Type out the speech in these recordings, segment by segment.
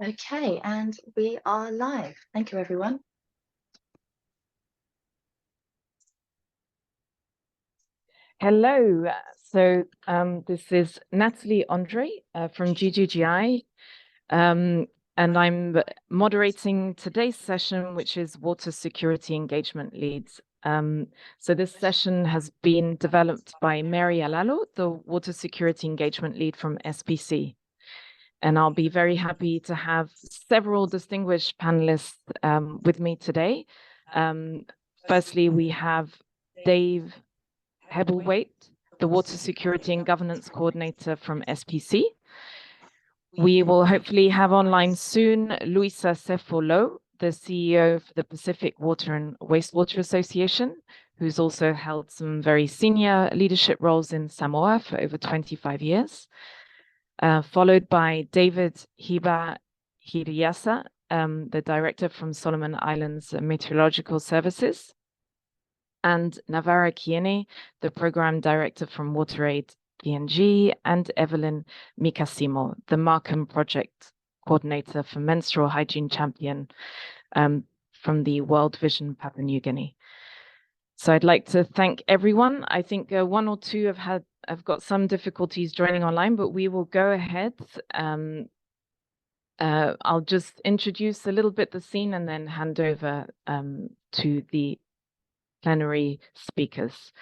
Okay, and we are live. Thank you, everyone. Hello. So this is Natalie Andre from GGGI, and I'm moderating today's session, which is Water Security Engagement Leads. So this session has been developed by Mary Alalo, the Water Security Engagement Lead from SPC. And I'll be very happy to have several distinguished panelists with me today. Firstly, we have Dave Hebelwaite, the Water Security and Governance Coordinator from SPC. We will hopefully have online soon Luisa Cefolo, the CEO of the Pacific Water and Wastewater Association, who's also held some very senior leadership roles in Samoa for over 25 years, followed by David Hiba Hiriyasa, the director from Solomon Islands Meteorological Services, and Navara Kiene, the program director from WaterAid PNG, and Evelyn Mikasimo, the Markham project coordinator for Menstrual Hygiene Champion from the World Vision Papua New Guinea. So I'd like to thank everyone. I think one or two have got some difficulties joining online, but we will go ahead. I'll just introduce a little bit the scene and then hand over to the plenary speakers.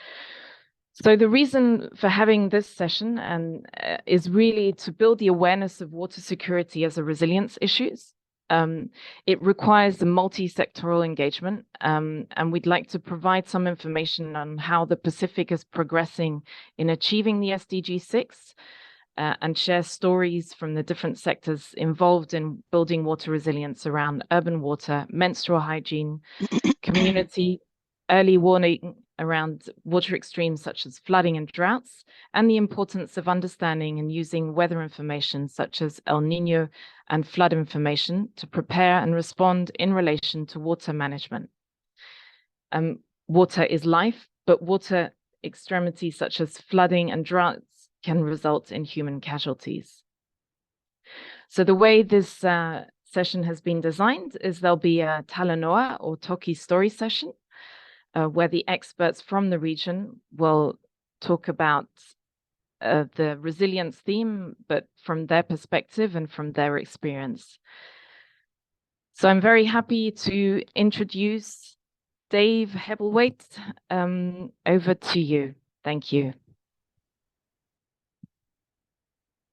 So the reason for having this session is really to build the awareness of water security as a resilience issues. It requires a multi-sectoral engagement, and we'd like to provide some information on how the Pacific is progressing in achieving the SDG 6 and share stories from the different sectors involved in building water resilience around urban water, menstrual hygiene, community, early warning around water extremes such as flooding and droughts, and the importance of understanding and using weather information such as El Nino and flood information to prepare and respond in relation to water management. Water is life, but water extremities such as flooding and droughts can result in human casualties. So the way this session has been designed is there'll be a talanoa or toki story session where the experts from the region will talk about the resilience theme, but from their perspective and from their experience. So I'm very happy to introduce Dave Hebelwaite. Over to you. Thank you.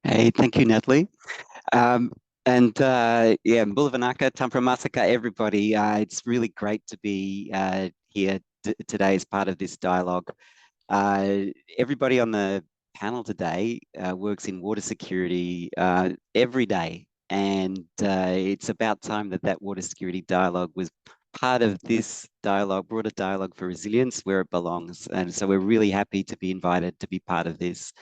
Hey, thank you, Natalie. Yeah, Mbulavanaka, Tampramasaka, everybody. It's really great to be here today as part of this dialogue. Everybody on the panel today works in water security every day, and it's about time that water security dialogue was part of this dialogue, broader dialogue for resilience, where it belongs. And so we're really happy to be invited to be part of this.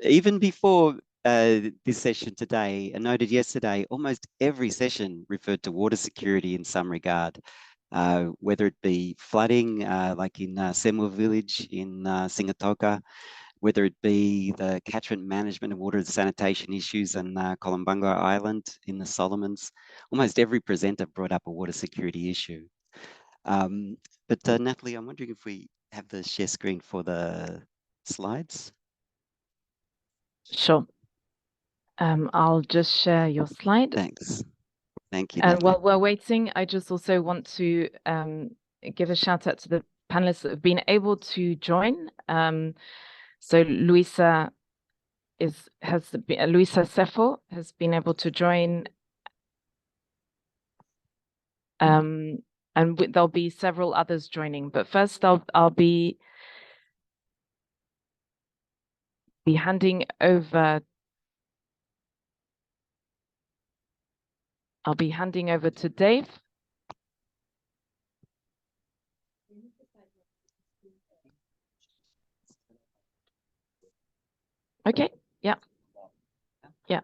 Even before this session today, I noted yesterday, almost every session referred to water security in some regard, whether it be flooding, like in Semwa village in Singatoka, whether it be the catchment management and water and sanitation issues on Columbunga Island in the Solomons. Almost every presenter brought up a water security issue. But Natalie, I'm wondering if we have the share screen for the slides. Sure. I'll just share your slide. Thanks. Thank you. And while we're waiting, I just also want to give a shout out to the panelists that have been able to join. So Luisa Cefo has been able to join. And there'll be several others joining. But first, I'll be handing over. I'll be handing over to Dave. Okay. Yeah. Yeah.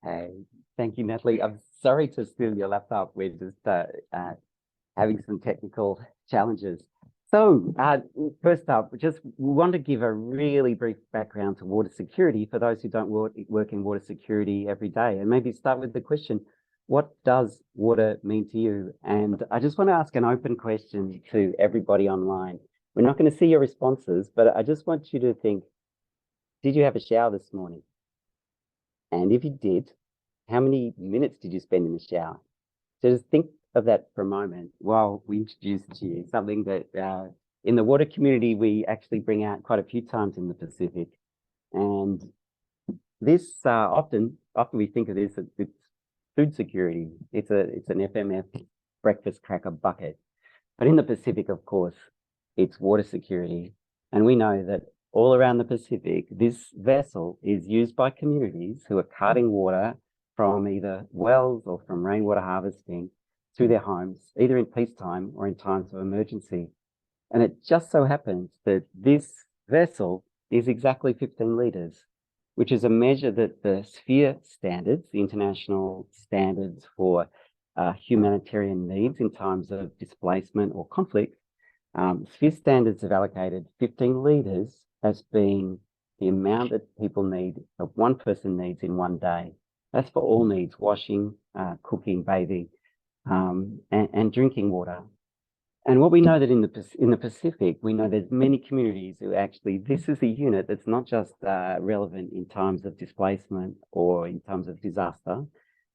Hey, thank you, Natalie. I'm sorry to steal your laptop. We're just having some technical challenges. So first up, just want to give a really brief background to water security for those who don't work in water security every day, and maybe start with the question, what does water mean to you? And I just want to ask an open question to everybody online. We're not going to see your responses, but I just want you to think, did you have a shower this morning? And if you did, how many minutes did you spend in the shower? So just think of that for a moment while we introduce to you something that in the water community, we actually bring out quite a few times in the Pacific. And this often we think of this, it's food security. It's an FMF breakfast cracker bucket. But in the Pacific, of course, it's water security. And we know that all around the Pacific, this vessel is used by communities who are carting water from either wells or from rainwater harvesting to their homes, either in peacetime or in times of emergency. And it just so happens that this vessel is exactly 15 litres, which is a measure that the Sphere standards, the international standards for humanitarian needs in times of displacement or conflict, Sphere standards have allocated 15 litres as being the amount that people need, that one person needs in one day. That's for all needs, washing, cooking, bathing, and drinking water. And what we know that in the Pacific, we know there's many communities who actually, this is a unit that's not just relevant in times of displacement or in times of disaster.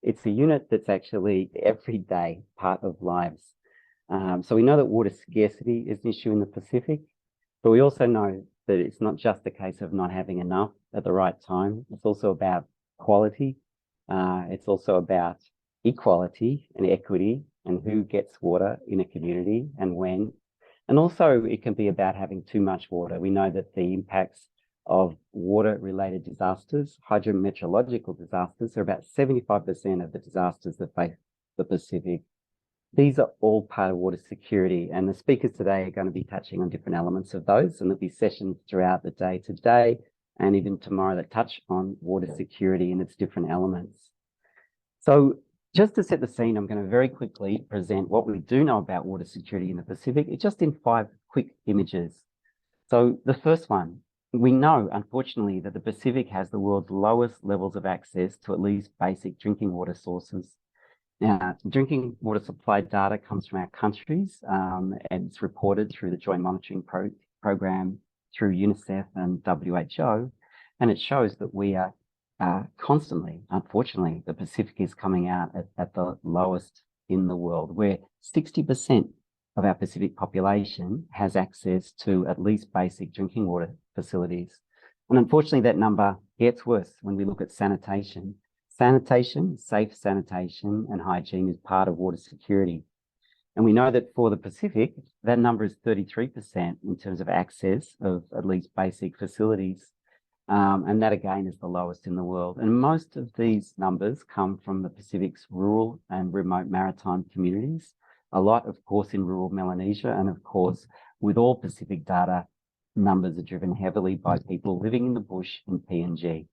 It's a unit that's actually everyday part of lives. So we know that water scarcity is an issue in the Pacific, but we also know that it's not just a case of not having enough at the right time. It's also about quality. It's also about equality and equity and who gets water in a community and when. And also it can be about having too much water. We know that the impacts of water-related disasters, hydrometeorological disasters, are about 75% of the disasters that face the Pacific. These are all part of water security, and the speakers today are going to be touching on different elements of those, and there'll be sessions throughout the day today and even tomorrow that touch on water security and its different elements. So just to set the scene, I'm going to very quickly present what we do know about water security in the Pacific, just in 5 quick images. So the first one, we know, unfortunately, that the Pacific has the world's lowest levels of access to at least basic drinking water sources. Now, drinking water supply data comes from our countries, and it's reported through the Joint Monitoring Program, through UNICEF and WHO, and it shows that we are constantly, unfortunately, the Pacific is coming out at the lowest in the world, where 60% of our Pacific population has access to at least basic drinking water facilities. And unfortunately, that number gets worse when we look at sanitation. Sanitation, safe sanitation and hygiene is part of water security. And we know that for the Pacific, that number is 33% in terms of access of at least basic facilities. And that again is the lowest in the world. And most of these numbers come from the Pacific's rural and remote maritime communities. A lot, of course, in rural Melanesia. And of course, with all Pacific data, numbers are driven heavily by people living in the bush in PNG.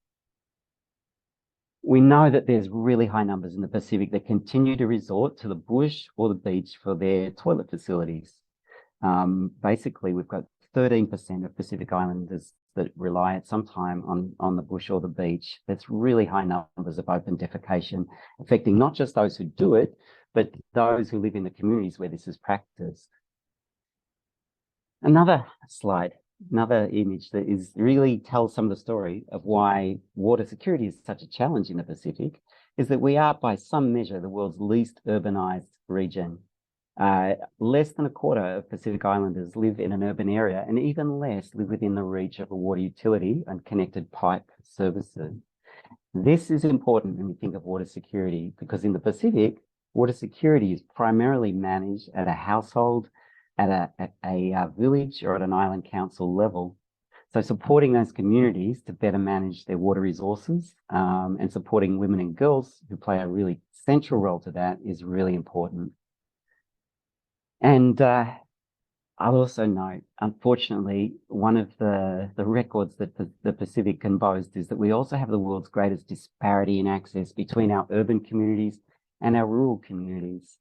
We know that there's really high numbers in the Pacific that continue to resort to the bush or the beach for their toilet facilities. Basically, we've got 13% of Pacific Islanders that rely at some time on the bush or the beach. That's really high numbers of open defecation, affecting not just those who do it, but those who live in the communities where this is practiced. Another slide. Another image that really tells some of the story of why water security is such a challenge in the Pacific is that we are, by some measure, the world's least urbanized region. Less than a quarter of Pacific Islanders live in an urban area, and even less live within the reach of a water utility and connected pipe services. This is important when we think of water security, because in the Pacific, water security is primarily managed at a household, at a village or at an island council level. So supporting those communities to better manage their water resources and supporting women and girls who play a really central role to that is really important. And I'll also note, unfortunately, one of the records that the Pacific can boast is that we also have the world's greatest disparity in access between our urban communities and our rural communities.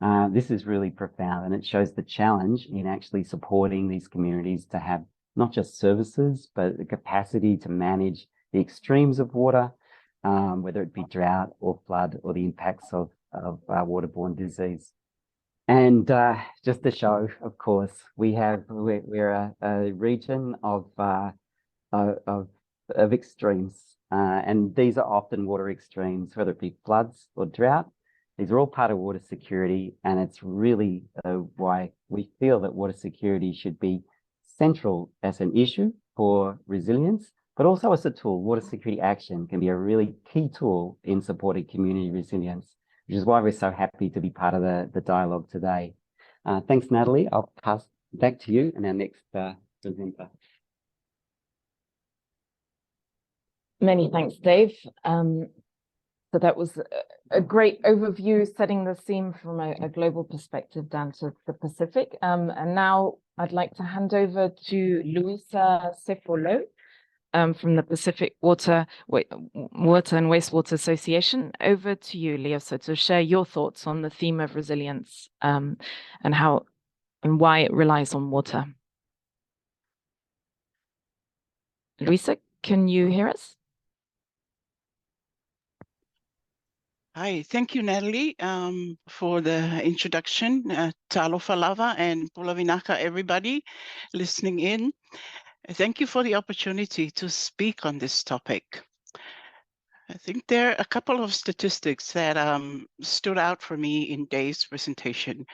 This is really profound, and it shows the challenge in actually supporting these communities to have not just services, but the capacity to manage the extremes of water, whether it be drought or flood or the impacts of waterborne disease. And just to show, of course, we're a region of extremes, and these are often water extremes, whether it be floods or drought. These are all part of water security, and it's really why we feel that water security should be central as an issue for resilience, but also as a tool. Water security action can be a really key tool in supporting community resilience, which is why we're so happy to be part of the dialogue today. Thanks, Natalie. I'll pass back to you and our next presenter. Many thanks, Dave. So that was a great overview, setting the scene from a global perspective down to the Pacific. And now I'd like to hand over to Luisa Cepolo from the Pacific Water and Wastewater Association. Over to you, Luisa, to share your thoughts on the theme of resilience and how and why it relies on water. Luisa, can you hear us? Hi, thank you, Natalie, for the introduction. Talofa lava and pula vinaka, everybody listening in. Thank you for the opportunity to speak on this topic. I think there are a couple of statistics that stood out for me in Dave's presentation,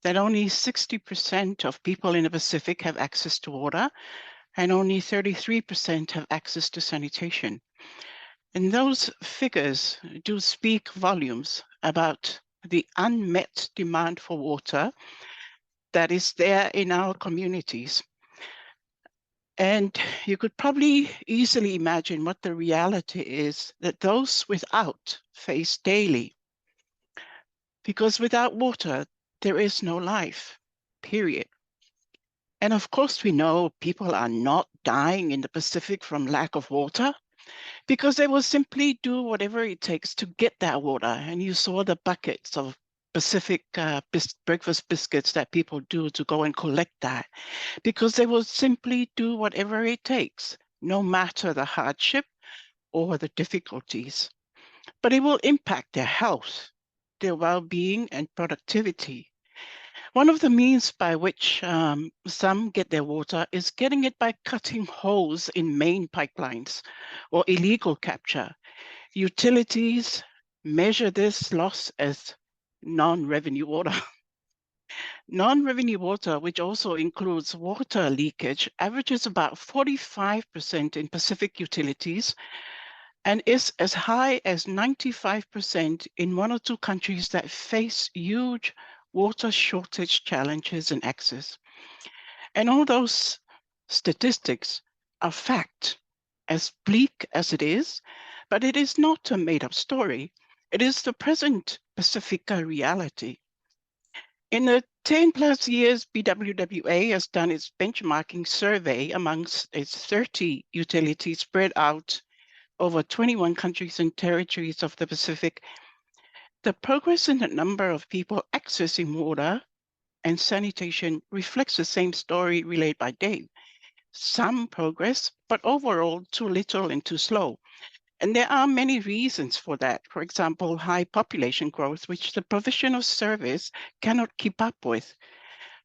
that only 60% of people in the Pacific have access to water, and only 33% have access to sanitation. And those figures do speak volumes about the unmet demand for water that is there in our communities. And you could probably easily imagine what the reality is that those without face daily. Because without water, there is no life, period. And of course, we know people are not dying in the Pacific from lack of water, because they will simply do whatever it takes to get that water. And you saw the buckets of Pacific breakfast biscuits that people do to go and collect that, because they will simply do whatever it takes, no matter the hardship or the difficulties. But it will impact their health, their well-being, and productivity. One of the means by which some get their water is getting it by cutting holes in main pipelines or illegal capture. Utilities measure this loss as non-revenue water. Non-revenue water, which also includes water leakage, averages about 45% in Pacific utilities and is as high as 95% in one or two countries that face huge water shortage challenges and access. And all those statistics are fact, as bleak as it is, but it is not a made-up story. It is the present Pacifica reality. In the 10 plus years, BWWA has done its benchmarking survey amongst its 30 utilities spread out over 21 countries and territories of the Pacific. The progress in the number of people accessing water and sanitation reflects the same story relayed by Dave. Some progress, but overall too little and too slow. And there are many reasons for that. For example, high population growth, which the provision of service cannot keep up with.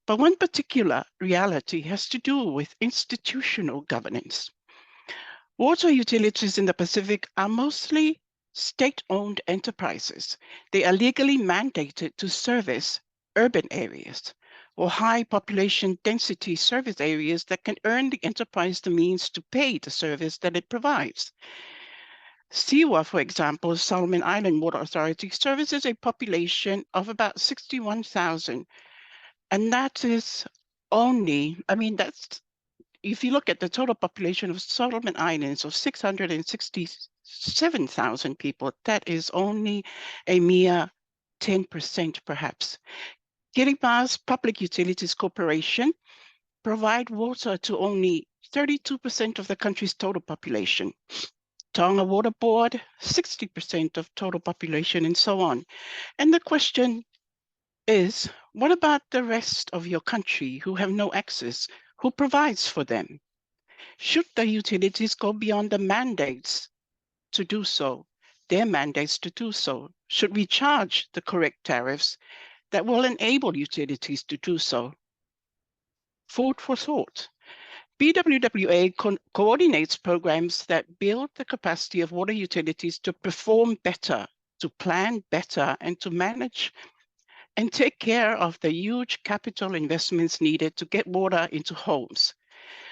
But one particular reality has to do with institutional governance. Water utilities in the Pacific are mostly state-owned enterprises. They are legally mandated to service urban areas or high population density service areas that can earn the enterprise the means to pay the service that it provides. Siwa, for example, Solomon Island Water Authority, services a population of about 61,000. And that is only, that's, if you look at the total population of Solomon Islands of 667,000 people, that is only a mere 10% perhaps. Kiriba's Public Utilities Corporation provide water to only 32% of the country's total population. Tonga Water Board, 60% of total population, and so on. And the question is, what about the rest of your country who have no access? Who provides for them? Should the utilities go beyond the mandates to do so, their mandates to do so? Should we charge the correct tariffs that will enable utilities to do so? Food for thought. BWWA coordinates programs that build the capacity of water utilities to perform better, to plan better, and to manage and take care of the huge capital investments needed to get water into homes.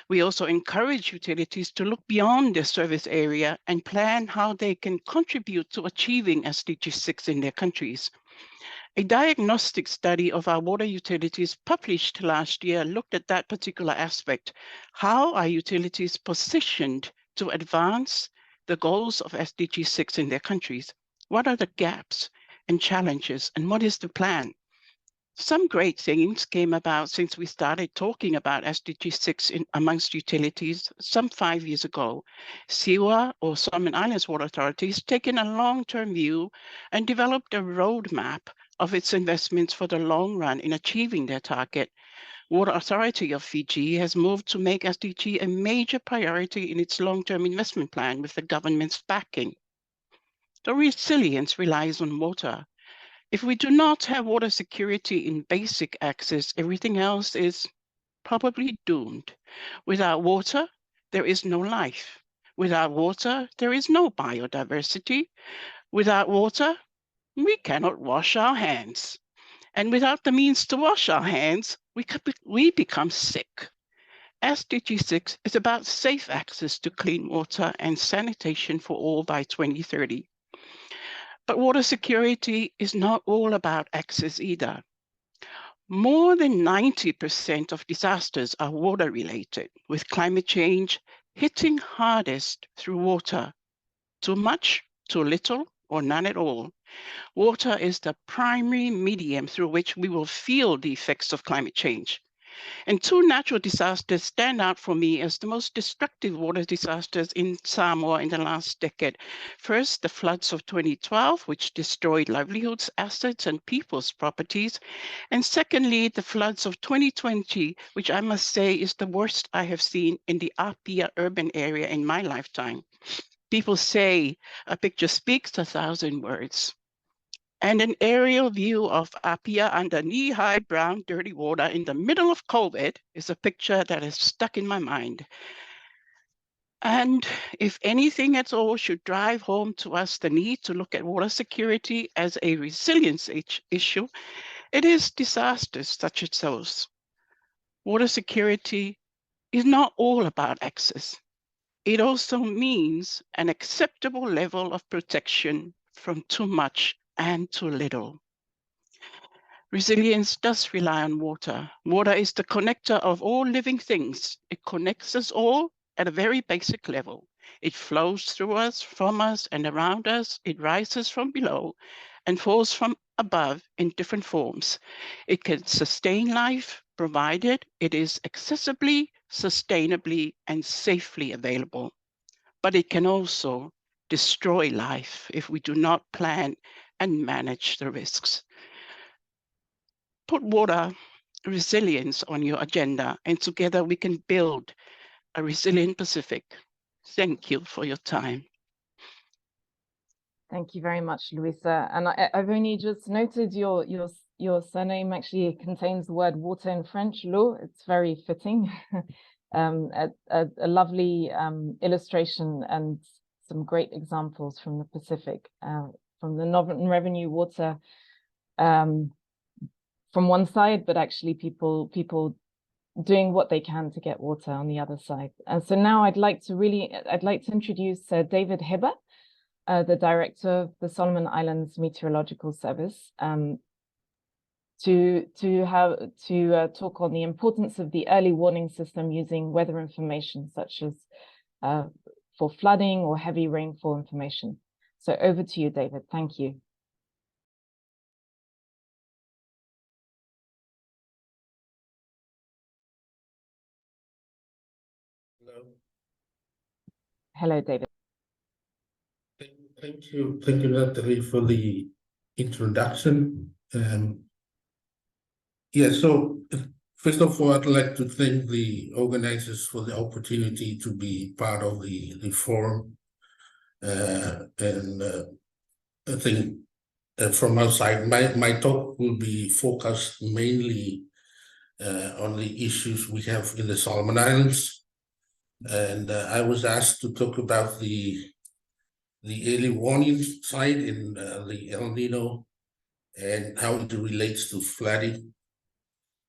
We also encourage utilities to look beyond their service area and plan how they can contribute to achieving SDG 6 in their countries. A diagnostic study of our water utilities published last year looked at that particular aspect. How are utilities positioned to advance the goals of SDG 6 in their countries? What are the gaps and challenges, and what is the plan? Some great things came about since we started talking about SDG 6 amongst utilities some 5 years ago. SIWA, or Solomon Islands Water Authority, has taken a long-term view and developed a roadmap of its investments for the long run in achieving their target. Water Authority of Fiji has moved to make SDG a major priority in its long-term investment plan with the government's backing. The resilience relies on water. If we do not have water security in basic access, everything else is probably doomed. Without water, there is no life. Without water, there is no biodiversity. Without water, we cannot wash our hands. And without the means to wash our hands, we become sick. SDG 6 is about safe access to clean water and sanitation for all by 2030. But water security is not all about access either. More than 90% of disasters are water-related, with climate change hitting hardest through water. Too much, too little, or none at all. Water is the primary medium through which we will feel the effects of climate change. And two natural disasters stand out for me as the most destructive water disasters in Samoa in the last decade. First, the floods of 2012, which destroyed livelihoods, assets, and people's properties. And secondly, the floods of 2020, which I must say is the worst I have seen in the Apia urban area in my lifetime. People say a picture speaks 1,000 words. And an aerial view of Apia under knee-high brown dirty water in the middle of COVID is a picture that is stuck in my mind. And if anything at all should drive home to us the need to look at water security as a resilience issue, it is disasters such as those. Water security is not all about access. It also means an acceptable level of protection from too much and too little. Resilience does rely on water. Water is the connector of all living things. It connects us all at a very basic level. It flows through us, from us, and around us. It rises from below and falls from above in different forms. It can sustain life, provided it is accessibly, sustainably, and safely available. But it can also destroy life if we do not plan and manage the risks. Put water resilience on your agenda, and together we can build a resilient Pacific. Thank you for your time. Thank you very much, Luisa. And I've only just noted your surname actually contains the word water in French, l'eau. It's very fitting. A lovely illustration and some great examples from the Pacific, from the non-revenue water from one side, but actually people doing what they can to get water on the other side. And so now I'd like to introduce David Hibber, the director of the Solomon Islands Meteorological Service, to talk on the importance of the early warning system using weather information such as for flooding or heavy rainfall information. So over to you, David. Thank you. Hello. Hello, David. Thank you, Natalie, for the introduction. Yeah, so first of all, I'd like to thank the organizers for the opportunity to be part of the forum. I think from our side, my talk will be focused mainly on the issues we have in the Solomon Islands. And I was asked to talk about the early warning side in the El Nino and how it relates to flooding.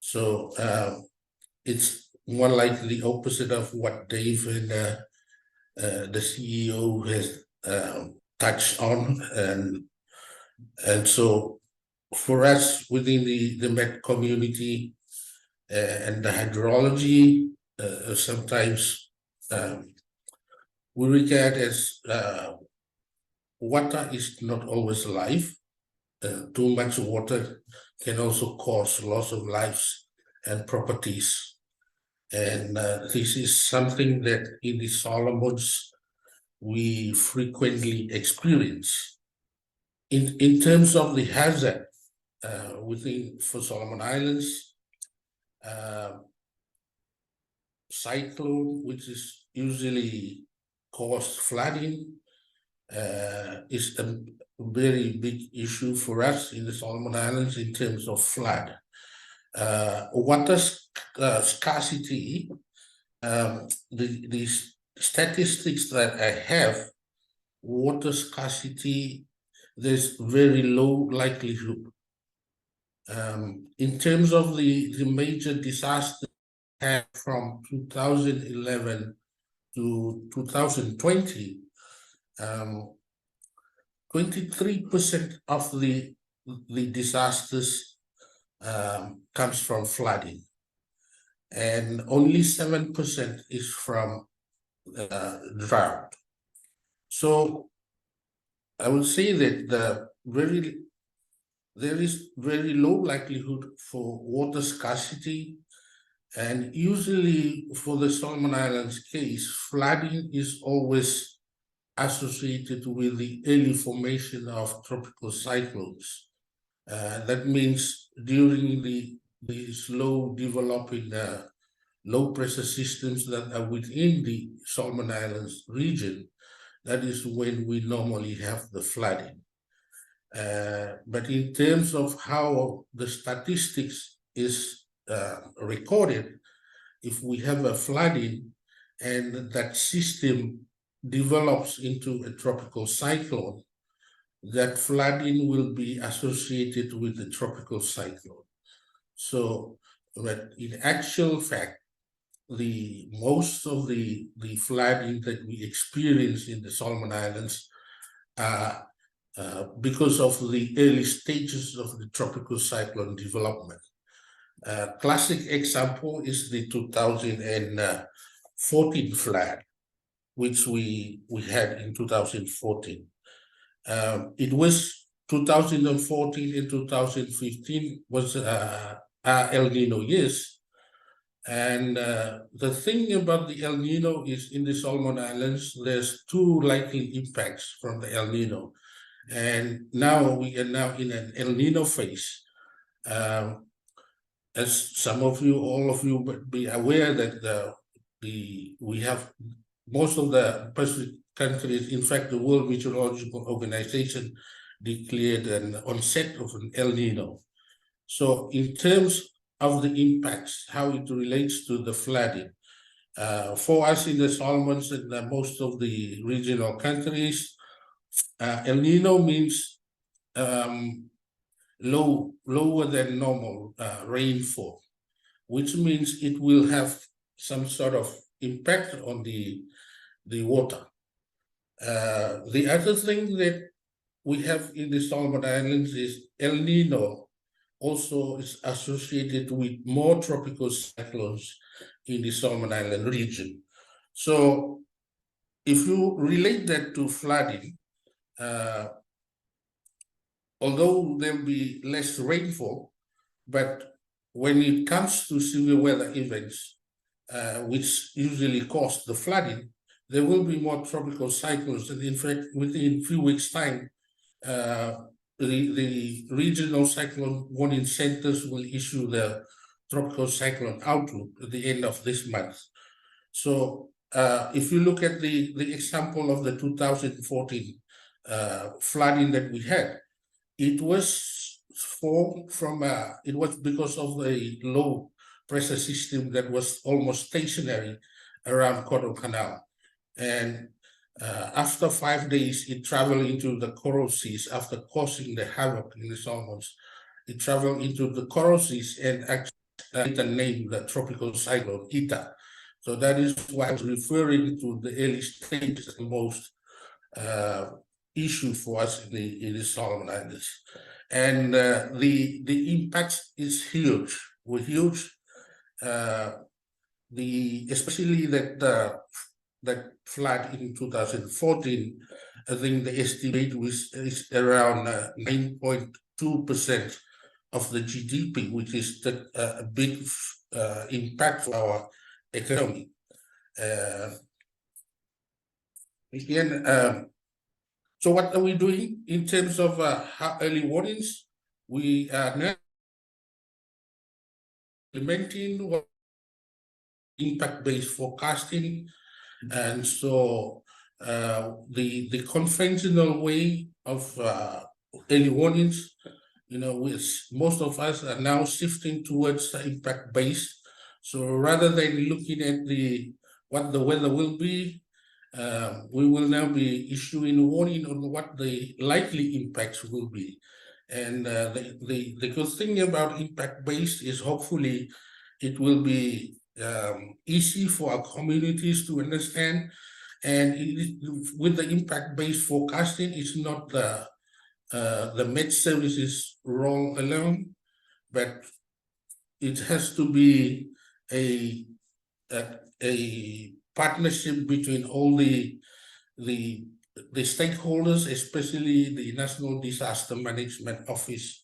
So it's more like the opposite of what Dave and the CEO has touched on. And so for us within the Met community and the hydrology, sometimes we regard as water is not always life. Too much water can also cause loss of lives and properties. And this is something that in the Solomons we frequently experience. In terms of the hazard for Solomon Islands, cyclone, which is usually caused flooding, is a very big issue for us in the Solomon Islands in terms of flood. Water scarcity, the statistics that I have, water scarcity, there's very low likelihood. In terms of the major disasters from 2011 to 2020, 23% of the disasters comes from flooding, and only 7% is from drought. So I would say that there is very low likelihood for water scarcity, and usually for the Solomon Islands case, flooding is always associated with the early formation of tropical cyclones. That means during the slow developing low pressure systems that are within the Solomon Islands region, that is when we normally have the flooding. But in terms of how the statistics is recorded, if we have a flooding and that system develops into a tropical cyclone, that flooding will be associated with the tropical cyclone. So, but in actual fact, most of the flooding that we experience in the Solomon Islands are because of the early stages of the tropical cyclone development. Classic example is the 2014 flood, which we had in 2014. It was 2014 and 2015 was El Nino years. And the thing about the El Nino is in the Solomon Islands, there's two likely impacts from the El Nino. And now we are now in an El Nino phase. As some of you, all of you be aware that we have most of the Pacific countries, in fact, the World Meteorological Organization declared an onset of an El Nino. So in terms of the impacts, how it relates to the flooding, for us in the Solomons and most of the regional countries, El Nino means lower than normal rainfall, which means it will have some sort of impact on the water. The other thing that we have in the Solomon Islands is El Nino also is associated with more tropical cyclones in the Solomon Island region. So if you relate that to flooding, although there'll be less rainfall, but when it comes to severe weather events, which usually cause the flooding, there will be more tropical cyclones. And in fact, within a few weeks' time, the regional cyclone warning centers will issue the tropical cyclone outlook at the end of this month. So if you look at the example of the 2014 flooding that we had, it was it was because of a low pressure system that was almost stationary around Coral Canal. And after 5 days, it traveled into the coral seas after causing the havoc in the Solomons. It traveled into the coral seas and actually named the tropical cyclone Ita. So that is why I was referring to the early stages, the most issue for us in the Solomon Islands. And the impact is huge. We're huge. Especially that flood in 2014, I think the estimate is around 9.2% of the GDP, which is a big impact for our economy. So what are we doing in terms of early warnings? We are now implementing impact-based forecasting, and so the conventional way of early warnings, most of us are now shifting towards the impact-based. So rather than looking at what the weather will be, we will now be issuing a warning on what the likely impacts will be. And the good thing about impact-based is hopefully it will be easy for our communities to understand. And with the impact-based forecasting, it's not the Met Services role alone, but it has to be a partnership between all the stakeholders, especially the National Disaster Management Office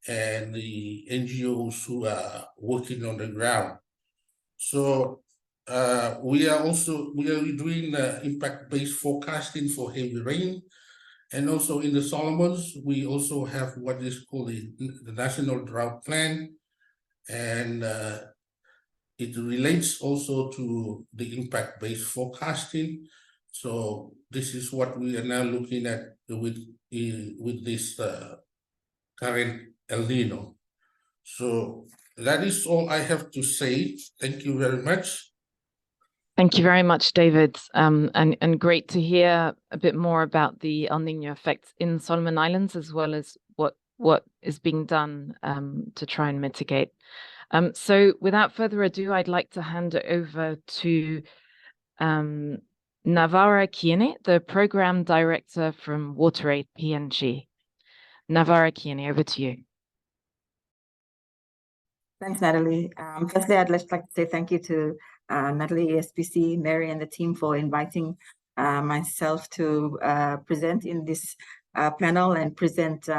and the NGOs who are working on the ground. So we are doing impact-based forecasting for heavy rain. And also in the Solomons, we also have what is called the National Drought Plan. And it relates also to the impact-based forecasting. So this is what we are now looking at with this current El Nino. So that is all I have to say. Thank you very much. Thank you very much, David. And great to hear a bit more about the El Nino effects in Solomon Islands, as well as what is being done to try and mitigate. So without further ado, I'd like to hand it over to Navarra Kiene, the Program Director from WaterAid PNG. Navarra Kiene, over to you. Thanks, Natalie. Firstly, I'd just like to say thank you to Natalie, ESPC, Mary, and the team for inviting myself to present in this panel and present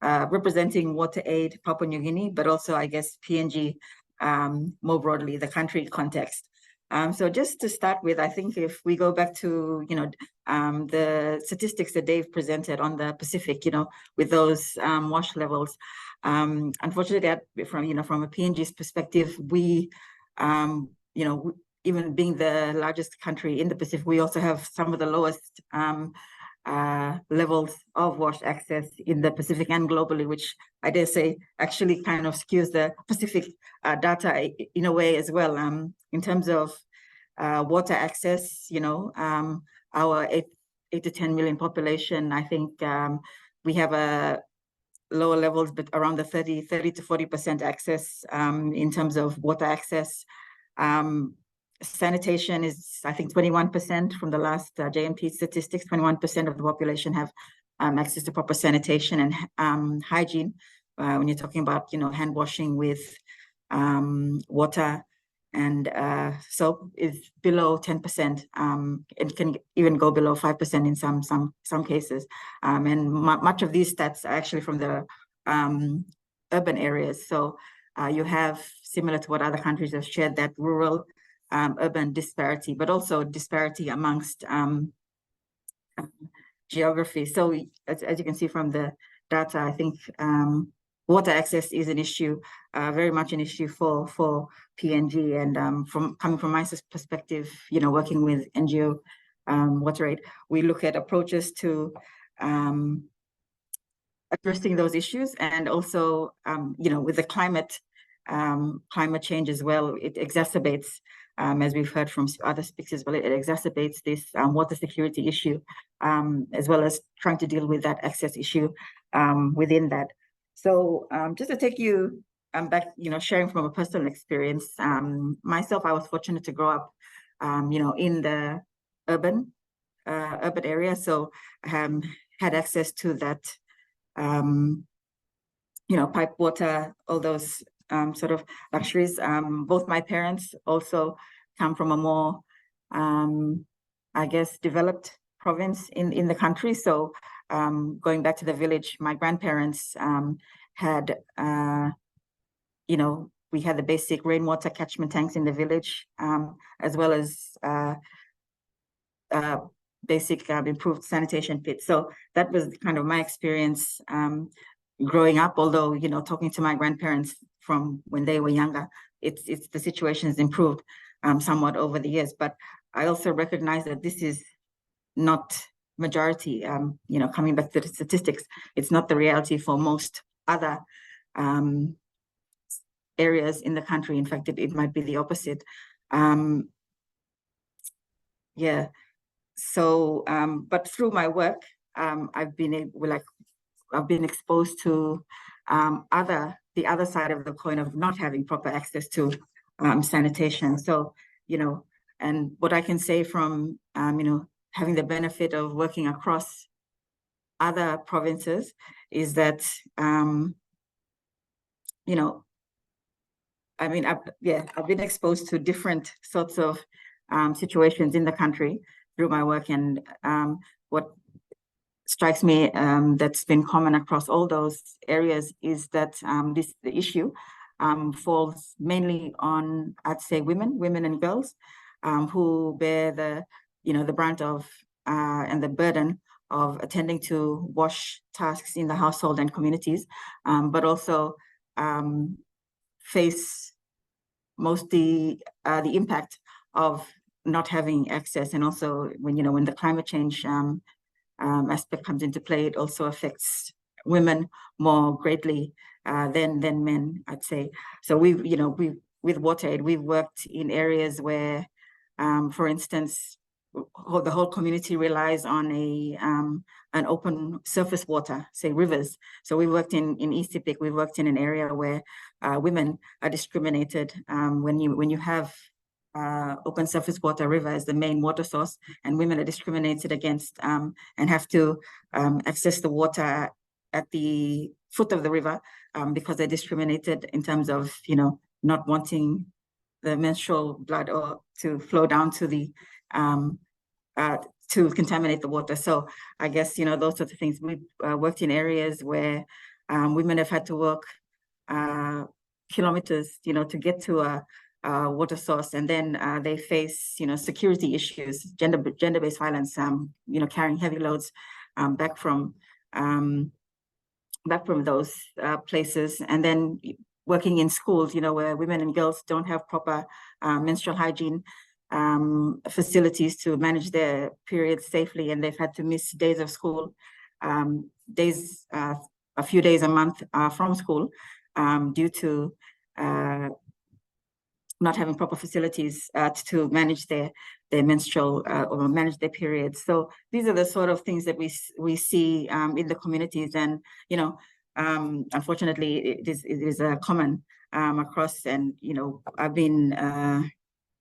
representing WaterAid Papua New Guinea, but also, I guess, PNG more broadly, the country context. So just to start with, I think if we go back to, the statistics that Dave presented on the Pacific, with those wash levels, unfortunately, from a PNG's perspective, we, even being the largest country in the Pacific, we also have some of the lowest levels of wash access in the Pacific and globally, which I dare say actually kind of skews the Pacific data in a way as well. In terms of water access, our 8 to 10 million population, I think we have a lower levels, but around the 30 to 40% access in terms of water access. Sanitation is, I think, 21% from the last JMP statistics. 21% of the population have access to proper sanitation and hygiene. When you're talking about, hand washing with water and soap is below 10%. It can even go below 5% in some cases. And much of these stats are actually from the urban areas. So you have, similar to what other countries have shared, that rural urban disparity, but also disparity amongst geography. So as you can see from the data, I think water access is an issue, very much an issue for PNG. And coming from my perspective, working with NGO WaterAid, we look at approaches to addressing those issues, and also, with the climate change as well, it exacerbates, as we've heard from other speakers, but it exacerbates this water security issue, as well as trying to deal with that access issue within that. So just to take you back, sharing from a personal experience, myself, I was fortunate to grow up, in the urban area, so had access to that, pipe water, all those sort of luxuries. Both my parents also come from a more, I guess, developed province in the country. So going back to the village, my grandparents had, we had the basic rainwater catchment tanks in the village, as well as basic improved sanitation pits. So that was kind of my experience growing up, although, talking to my grandparents from when they were younger, it's the situation has improved somewhat over the years. But I also recognize that this is not majority, coming back to the statistics, it's not the reality for most other areas in the country. In fact, it might be the opposite. Yeah. So, but through my work, I've been exposed to the other side of the coin of not having proper access to sanitation. So, and what I can say from, having the benefit of working across other provinces is that, I've been exposed to different sorts of situations in the country through my work, and what strikes me that's been common across all those areas is that the issue falls mainly on, I'd say, women and girls who bear the brunt of and the burden of attending to wash tasks in the household and communities, but also face mostly the impact of not having access. And also when the climate change aspect comes into play, it also affects women more greatly than men, I'd say. So with WaterAid, we've worked in areas where, for instance, the whole community relies on an open surface water, say rivers. So we worked in East Ipik, we worked in an area where women are discriminated when you have open surface water river as the main water source, and women are discriminated against and have to access the water at the foot of the river because they're discriminated in terms of not wanting the menstrual blood or to flow down to the to contaminate the water. So I guess those sorts of things. We've worked in areas where women have had to walk kilometers to get to a water source, and then they face security issues, gender-based violence, carrying heavy loads back from those places, and then working in schools where women and girls don't have proper menstrual hygiene facilities to manage their periods safely, and they've had to miss days of school, a few days a month from school due to not having proper facilities to manage their menstrual or manage their periods. So these are the sort of things that we see in the communities, and unfortunately it is common across. And I've been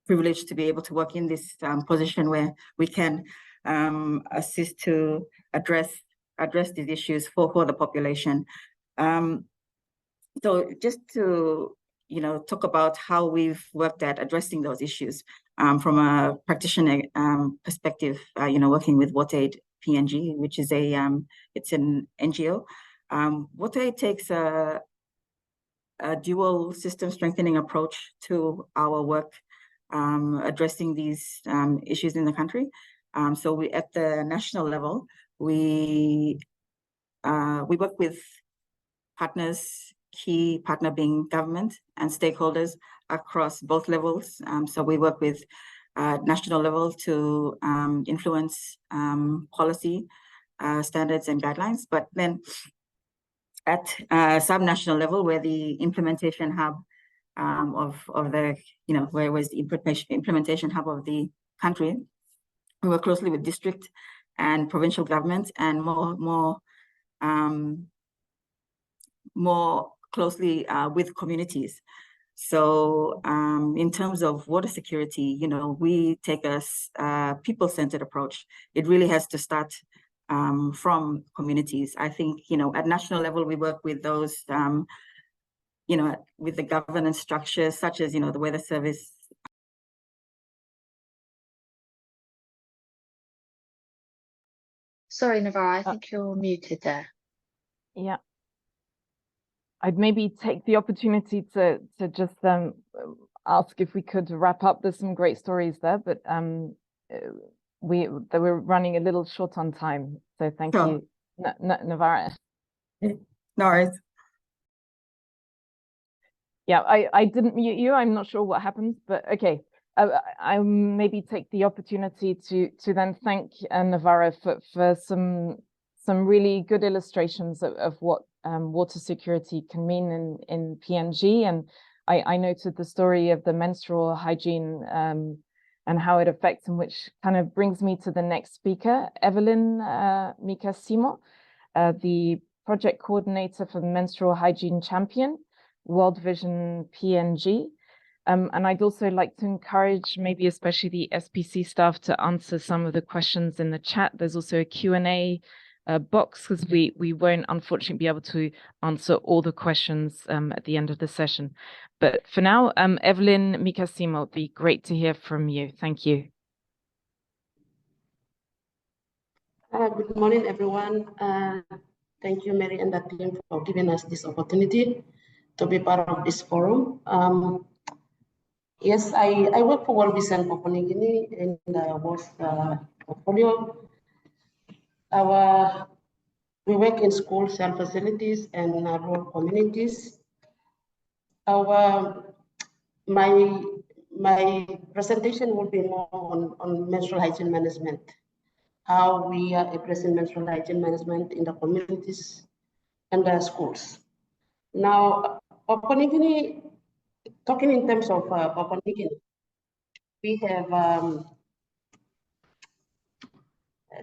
privileged to be able to work in this position where we can assist to address these issues for the population. So just to talk about how we've worked at addressing those issues from a practitioner perspective, working with WaterAid PNG, which is it's an NGO. WaterAid takes a dual system strengthening approach to our work addressing these issues in the country. So we, at the national level, we we work with partners, key partner being government and stakeholders across both levels. So we work with national level to influence policy standards and guidelines, but then at sub-national level, where the implementation hub of the, where was the implementation hub of the country, we work closely with district and provincial governments, and more closely with communities. So in terms of water security, we take a people-centered approach. It really has to start from communities. I think, at national level, we work with those, with the governance structures, such as, the Weather Service. Sorry, Navarra, I think you're muted there. Yeah. I'd maybe take the opportunity to just ask if we could wrap up. There's some great stories there, but we're running a little short on time. So thank you, Navarra. No worries. Yeah, I didn't mute you. I'm not sure what happened, but okay. I maybe take the opportunity to then thank Navarra for some really good illustrations of what water security can mean in PNG. And I noted the story of the menstrual hygiene and how it affects, and which kind of brings me to the next speaker, Evelyn Mikasimo, the project coordinator for the Menstrual Hygiene Champion, World Vision PNG. And I'd also like to encourage maybe especially the SPC staff to answer some of the questions in the chat. There's also a Q&A box, because we won't unfortunately be able to answer all the questions at the end of the session. But for now, Evelyn Mikasimo, it'd be great to hear from you. Thank you. Good morning, everyone. Thank you, Mary and the team, for giving us this opportunity to be part of this forum. Yes, I work for World Vision Papua New Guinea in the WAS portfolio. We work in schools and facilities and rural communities. My presentation will be more on menstrual hygiene management, how we are addressing menstrual hygiene management in the communities and the schools. Now, Papua New Guinea, talking in terms of Papua New Guinea, we have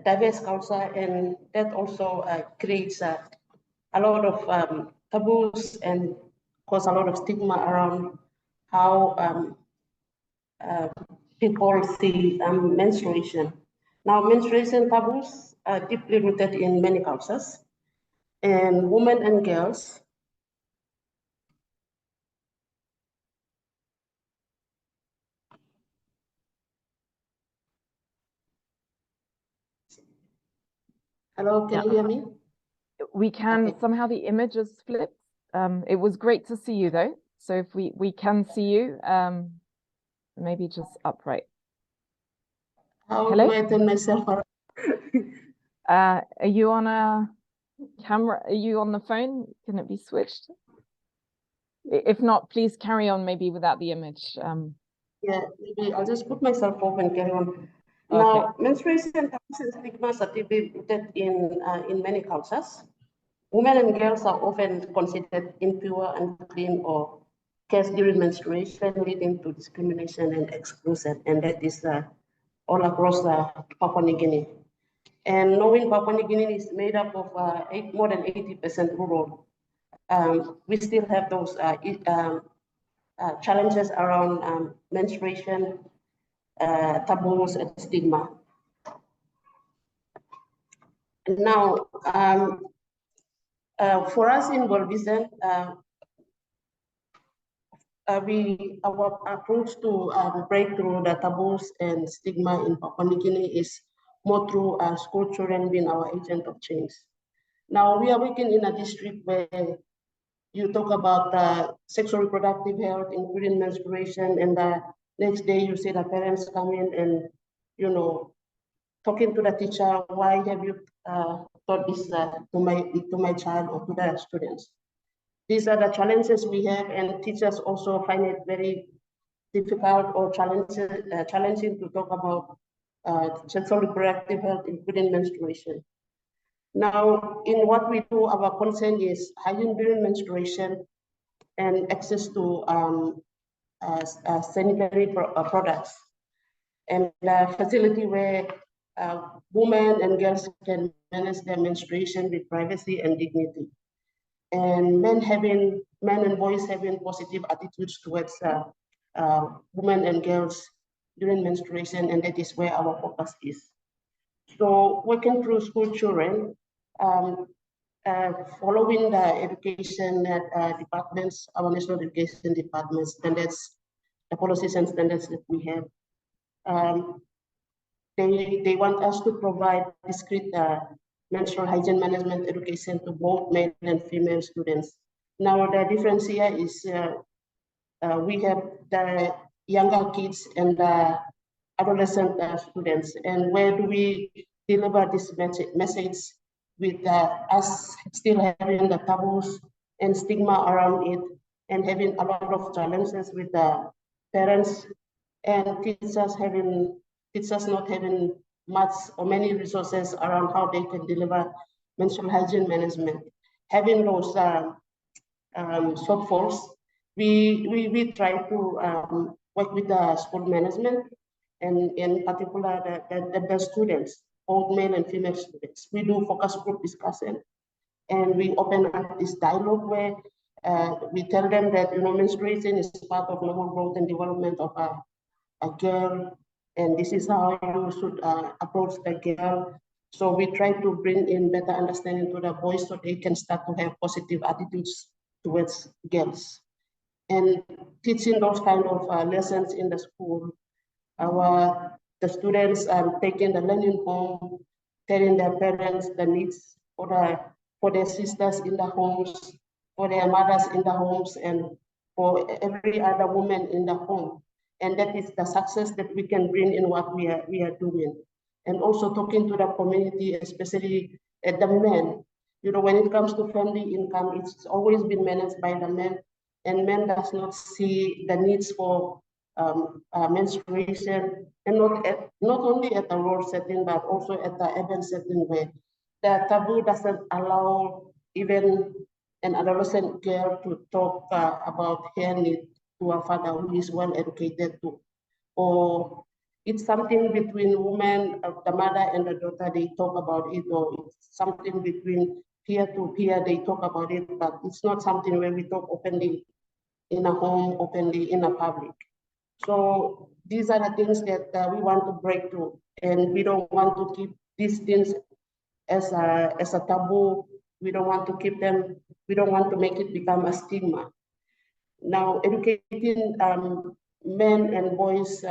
diverse culture, and that also creates a lot of taboos and cause a lot of stigma around how people see menstruation. Now, menstruation taboos are deeply rooted in many cultures, and women and girls Hello, can you hear me? We can. Okay. Somehow the image is flipped. It was great to see you though. So if we can see you, maybe just upright. How Hello? do I turn myself around? Are you on a camera? Are you on the phone? Can it be switched? If not, please carry on maybe without the image. Yeah, maybe I'll just put myself off and carry on. Okay. Now, menstruation taboos and stigmas are deeply rooted in many cultures. Women and girls are often considered impure, unclean, or cursed during menstruation, leading to discrimination and exclusion. And that is all across Papua New Guinea. And knowing Papua New Guinea is made up of more than 80% rural, we still have those challenges around menstruation, taboos, and stigma. Now, for us in World Vision, our approach to break through the taboos and stigma in Papua New Guinea is more through school children being our agent of change. Now, we are working in a district where you talk about sexual reproductive health, including menstruation, and the next day you see the parents come in and, talking to the teacher, why have you taught this to my child or to the students. These are the challenges we have, and teachers also find it very difficult or challenging to talk about sexual reproductive health, including menstruation. Now, in what we do, our concern is hygiene during menstruation and access to sanitary products, and a facility where women and girls can manage their menstruation with privacy and dignity. And men and boys having positive attitudes towards women and girls during menstruation, and that is where our focus is. So working through school children, following the education departments, our national education department standards, the policies and standards that we have, they want us to provide discrete menstrual hygiene management education to both male and female students. Now the difference here is we have the younger kids and the adolescent students, and where do we deliver this message with us still having the taboos and stigma around it, and having a lot of challenges with the parents and teachers not having much or many resources around how they can deliver menstrual hygiene management. Having those shortfalls, we try to work with the school management, and in particular the students, both male and female students. We do focus group discussion, and we open up this dialogue where we tell them that menstruation is part of normal growth and development of a girl, and this is how you should approach the girl. So we try to bring in better understanding to the boys so they can start to have positive attitudes towards girls. And teaching those kind of lessons in the school, the students are taking the learning home, telling their parents the needs for their sisters in the homes, for their mothers in the homes, and for every other woman in the home. And that is the success that we can bring in what we are doing. And also talking to the community, especially the men. When it comes to family income, it's always been managed by the men, and men does not see the needs for menstruation, and not only at the rural setting, but also at the urban setting, where the taboo doesn't allow even an adolescent girl to talk about her need to a father who is well educated too. Or it's something between women, the mother and the daughter, they talk about it, or it's something between peer to peer, they talk about it, but it's not something where we talk openly in a home, openly in a public. So these are the things that we want to break through, and we don't want to keep these things as a taboo. We don't want to keep them, we don't want to make it become a stigma. Now, educating men and boys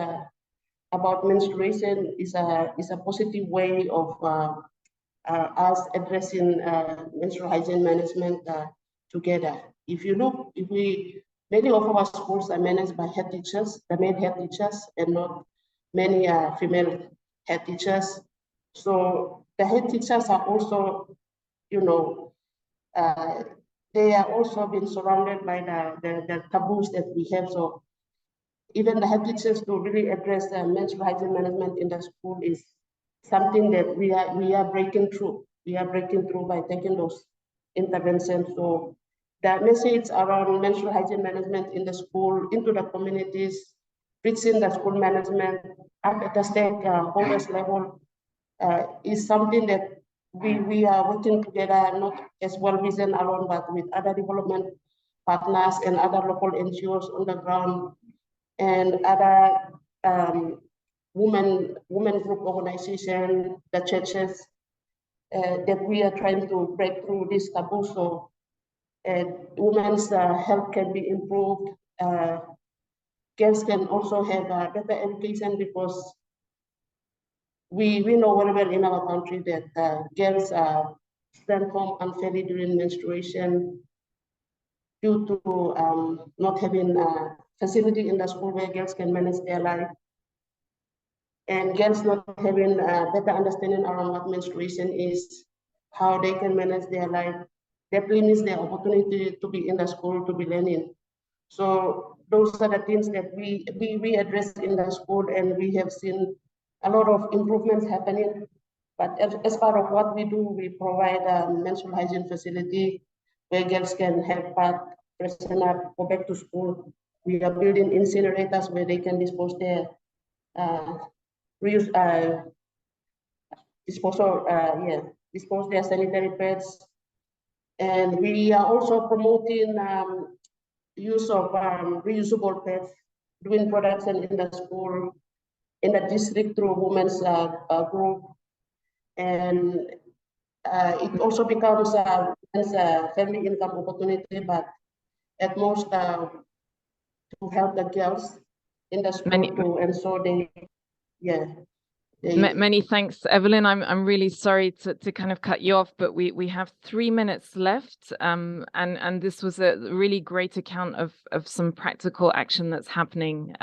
about menstruation is a positive way of us addressing menstrual hygiene management together. Many of our schools are managed by head teachers, the male head teachers, and not many female head teachers. So the head teachers are also, they are also being surrounded by the taboos that we have. So even the head teachers to really address menstrual hygiene management in the school is something that we are breaking through. We are breaking through by taking those interventions. So the message around menstrual hygiene management in the school, into the communities, reaching the school management at the stakeholders level is something that we are working together, not as World Vision alone, but with other development partners and other local NGOs on the ground, and other women group organizations, the churches, that we are trying to break through this taboo, so women's health can be improved. Girls can also have better education, because we know very well in our country that girls are sent home unfairly during menstruation due to not having a facility in the school where girls can manage their life, and girls not having a better understanding around what menstruation is, how they can manage their life. That limits their opportunity to be in the school, to be learning. So those are the things that we address in the school, and we have seen a lot of improvements happening. But as part of what we do, we provide a menstrual hygiene facility where girls can have bath, freshen up, go back to school. We are building incinerators where they can dispose their dispose their sanitary pads. And we are also promoting use of reusable pads, doing production in the school, in the district through women's group. And it also becomes a family income opportunity, but at most to help the girls in the school too. And so many thanks, Evelyn. I'm really sorry to kind of cut you off, but we have 3 minutes left. And this was a really great account of some practical action that's happening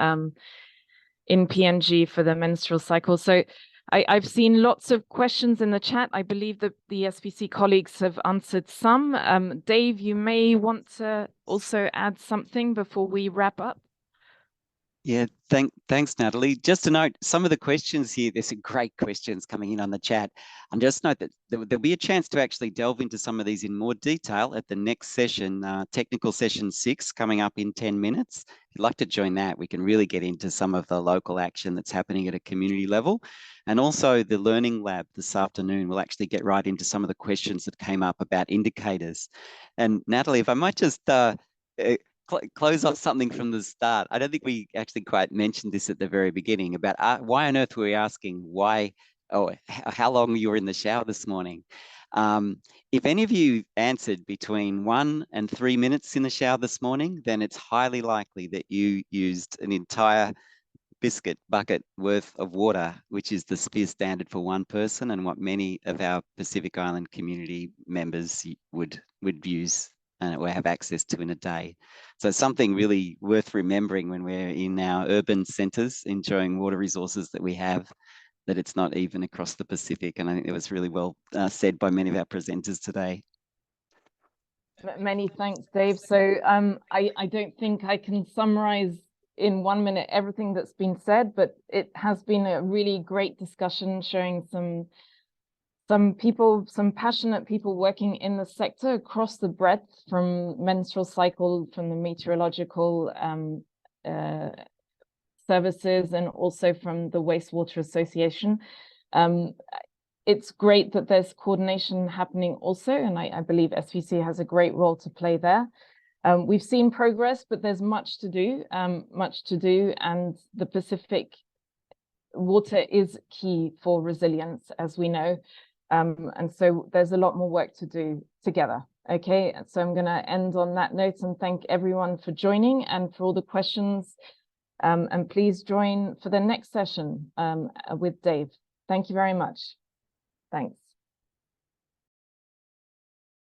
in PNG for the menstrual cycle. So I've seen lots of questions in the chat. I believe that the SPC colleagues have answered some. Dave, you may want to also add something before we wrap up. Yeah, thanks, Natalie. Just to note, some of the questions here, there's some great questions coming in on the chat. And just note that there'll be a chance to actually delve into some of these in more detail at the next session, technical session 6, coming up in 10 minutes. If you'd like to join that, we can really get into some of the local action that's happening at a community level. And also the Learning Lab this afternoon will actually get right into some of the questions that came up about indicators. And Natalie, if I might just close off something from the start. I don't think we actually quite mentioned this at the very beginning about why on earth were we asking how long you were in the shower this morning. If any of you answered between 1 and 3 minutes in the shower this morning, then it's highly likely that you used an entire biscuit bucket worth of water, which is the sphere standard for one person and what many of our Pacific Island community members would use or have access to in a day. So something really worth remembering when we're in our urban centres enjoying water resources that we have, that it's not even across the Pacific. And I think it was really well said by many of our presenters today. Many thanks, Dave. So I don't think I can summarize in 1 minute everything that's been said, but it has been a really great discussion showing some people, some passionate people working in the sector across the breadth, from menstrual cycle, from the meteorological services, and also from the Wastewater Association. It's great that there's coordination happening also, and I believe SVC has a great role to play there. We've seen progress, but there's much to do, and the Pacific water is key for resilience, as we know. And so there's a lot more work to do together. Okay, so I'm going to end on that note and thank everyone for joining and for all the questions. And please join for the next session with Dave. Thank you very much. Thanks.